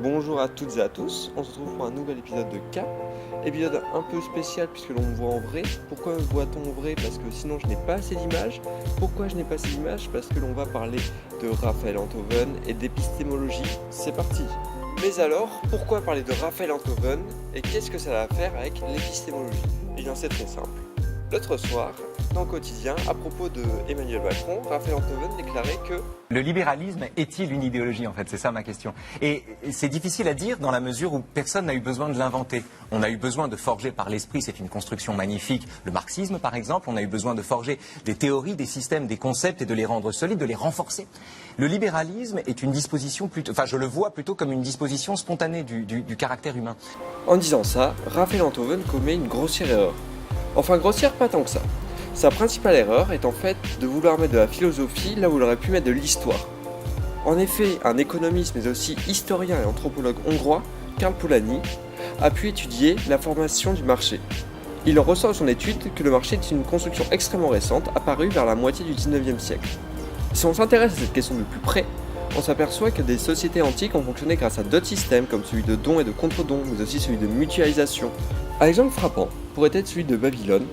Bonjour à toutes et à tous, on se retrouve pour un nouvel épisode de Cap. Épisode un peu spécial puisque l'on me voit en vrai. Pourquoi me voit-on en vrai? Parce que sinon je n'ai pas assez d'images. Pourquoi je n'ai pas assez d'images? Parce que l'on va parler de Raphaël Enthoven et d'épistémologie. C'est parti. Mais alors, pourquoi parler de Raphaël Enthoven et qu'est-ce que ça a à faire avec l'épistémologie? Eh bien c'est très simple. L'autre soir, dans le quotidien, à propos de Emmanuel Macron, Raphaël Enthoven déclarait que le libéralisme est-il une idéologie en fait? C'est ça ma question. Et c'est difficile à dire dans la mesure où personne n'a eu besoin de l'inventer. On a eu besoin de forger par l'esprit, c'est une construction magnifique, le marxisme par exemple. On a eu besoin de forger des théories, des systèmes, des concepts et de les rendre solides, de les renforcer. Le libéralisme est une disposition plutôt, enfin je le vois plutôt comme une disposition spontanée du caractère humain. En disant ça, Raphaël Enthoven commet une grossière erreur. Enfin grossière pas tant que ça. Sa principale erreur est en fait de vouloir mettre de la philosophie là où il aurait pu mettre de l'histoire. En effet, un économiste mais aussi historien et anthropologue hongrois, Karl Polanyi, a pu étudier la formation du marché. Il en ressort de son étude que le marché est une construction extrêmement récente apparue vers la moitié du 19e siècle. Si on s'intéresse à cette question de plus près, on s'aperçoit que des sociétés antiques ont fonctionné grâce à d'autres systèmes comme celui de dons et de contre-dons, mais aussi celui de mutualisation. Un exemple frappant pourrait être celui de Babylone,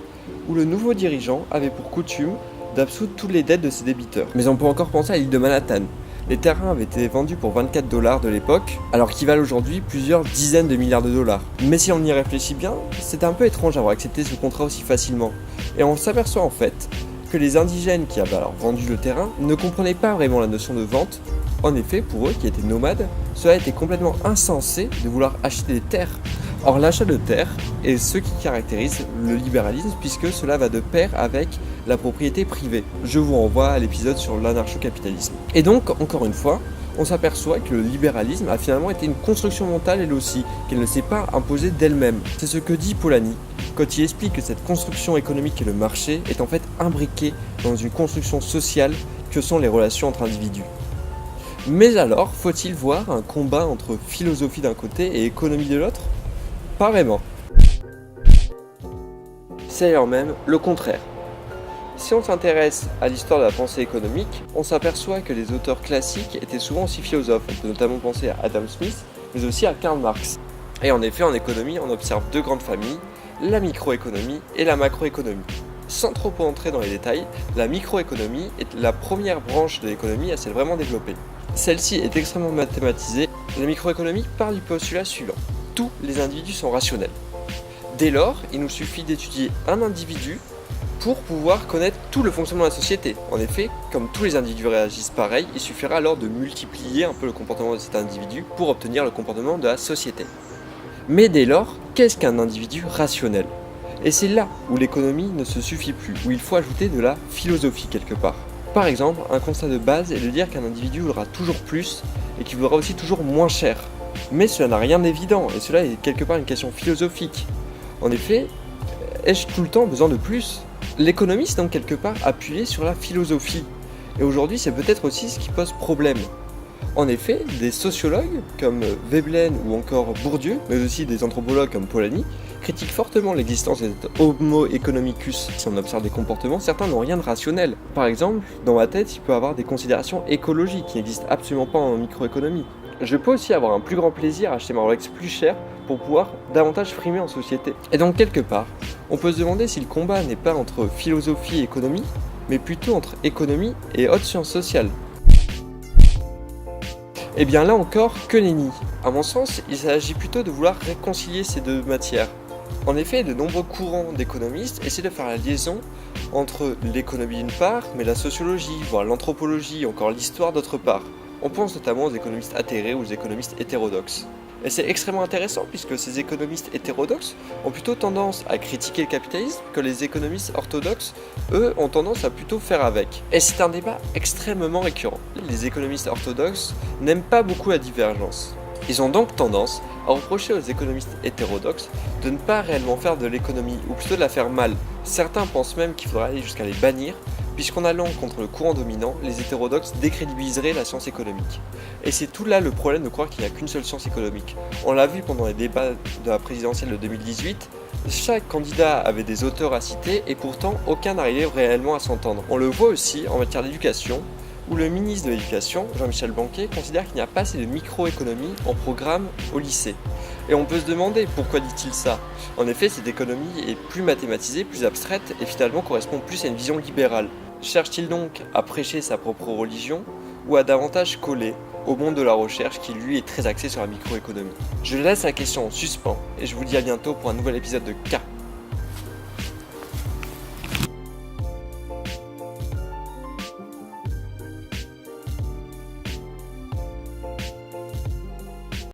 où le nouveau dirigeant avait pour coutume d'absoudre toutes les dettes de ses débiteurs. Mais on peut encore penser à l'île de Manhattan. Les terrains avaient été vendus pour 24 $ de l'époque, alors qu'ils valent aujourd'hui plusieurs dizaines de milliards de dollars. Mais si on y réfléchit bien, c'est un peu étrange d'avoir accepté ce contrat aussi facilement. Et on s'aperçoit en fait que les indigènes qui avaient alors vendu le terrain ne comprenaient pas vraiment la notion de vente. En effet, pour eux qui étaient nomades, cela était complètement insensé de vouloir acheter des terres. Or, l'achat de terres est ce qui caractérise le libéralisme puisque cela va de pair avec la propriété privée. Je vous renvoie à l'épisode sur l'anarcho-capitalisme. Et donc, encore une fois, on s'aperçoit que le libéralisme a finalement été une construction mentale elle aussi, qu'elle ne s'est pas imposée d'elle-même. C'est ce que dit Polanyi quand il explique que cette construction économique et le marché est en fait imbriquée dans une construction sociale que sont les relations entre individus. Mais alors, faut-il voir un combat entre philosophie d'un côté et économie de l'autre? Pas vraiment. C'est alors même le contraire. Si on s'intéresse à l'histoire de la pensée économique, on s'aperçoit que les auteurs classiques étaient souvent aussi philosophes. On peut notamment penser à Adam Smith, mais aussi à Karl Marx. Et en effet, en économie, on observe deux grandes familles, la microéconomie et la macroéconomie. Sans trop entrer dans les détails, la microéconomie est la première branche de l'économie à s'être vraiment développée. Celle-ci est extrêmement mathématisée. La microéconomie part du postulat suivant. Tous les individus sont rationnels. Dès lors, il nous suffit d'étudier un individu pour pouvoir connaître tout le fonctionnement de la société. En effet, comme tous les individus réagissent pareil, il suffira alors de multiplier un peu le comportement de cet individu pour obtenir le comportement de la société. Mais dès lors, qu'est-ce qu'un individu rationnel? Et c'est là où l'économie ne se suffit plus, où il faut ajouter de la philosophie quelque part. Par exemple, un constat de base est de dire qu'un individu voudra toujours plus et qu'il voudra aussi toujours moins cher. Mais cela n'a rien d'évident, et cela est quelque part une question philosophique. En effet, ai-je tout le temps besoin de plus? L'économie s'est donc quelque part appuyée sur la philosophie. Et aujourd'hui, c'est peut-être aussi ce qui pose problème. En effet, des sociologues comme Veblen ou encore Bourdieu, mais aussi des anthropologues comme Polanyi, critiquent fortement l'existence de cet homo economicus. Si on observe des comportements, certains n'ont rien de rationnel. Par exemple, dans ma tête, il peut y avoir des considérations écologiques qui n'existent absolument pas en microéconomie. Je peux aussi avoir un plus grand plaisir à acheter ma Rolex plus cher pour pouvoir davantage frimer en société. Et donc quelque part, on peut se demander si le combat n'est pas entre philosophie et économie, mais plutôt entre économie et hautes sciences sociales. Et bien là encore, que nenni. À mon sens, il s'agit plutôt de vouloir réconcilier ces deux matières. En effet, de nombreux courants d'économistes essaient de faire la liaison entre l'économie d'une part, mais la sociologie, voire l'anthropologie, encore l'histoire d'autre part. On pense notamment aux économistes atterrés ou aux économistes hétérodoxes. Et c'est extrêmement intéressant puisque ces économistes hétérodoxes ont plutôt tendance à critiquer le capitalisme que les économistes orthodoxes, eux, ont tendance à plutôt faire avec. Et c'est un débat extrêmement récurrent. Les économistes orthodoxes n'aiment pas beaucoup la divergence. Ils ont donc tendance à reprocher aux économistes hétérodoxes de ne pas réellement faire de l'économie, ou plutôt de la faire mal. Certains pensent même qu'il faudra aller jusqu'à les bannir, puisqu'en allant contre le courant dominant, les hétérodoxes décrédibiliseraient la science économique. Et c'est tout là le problème de croire qu'il n'y a qu'une seule science économique. On l'a vu pendant les débats de la présidentielle de 2018, chaque candidat avait des auteurs à citer et pourtant aucun n'arrivait réellement à s'entendre. On le voit aussi en matière d'éducation, où le ministre de l'Éducation, Jean-Michel Blanquer, considère qu'il n'y a pas assez de microéconomie en programme au lycée. Et on peut se demander pourquoi dit-il ça. En effet, cette économie est plus mathématisée, plus abstraite et finalement correspond plus à une vision libérale. Cherche-t-il donc à prêcher sa propre religion ou à davantage coller au monde de la recherche qui lui est très axé sur la microéconomie? Je laisse la question en suspens et je vous dis à bientôt pour un nouvel épisode de K.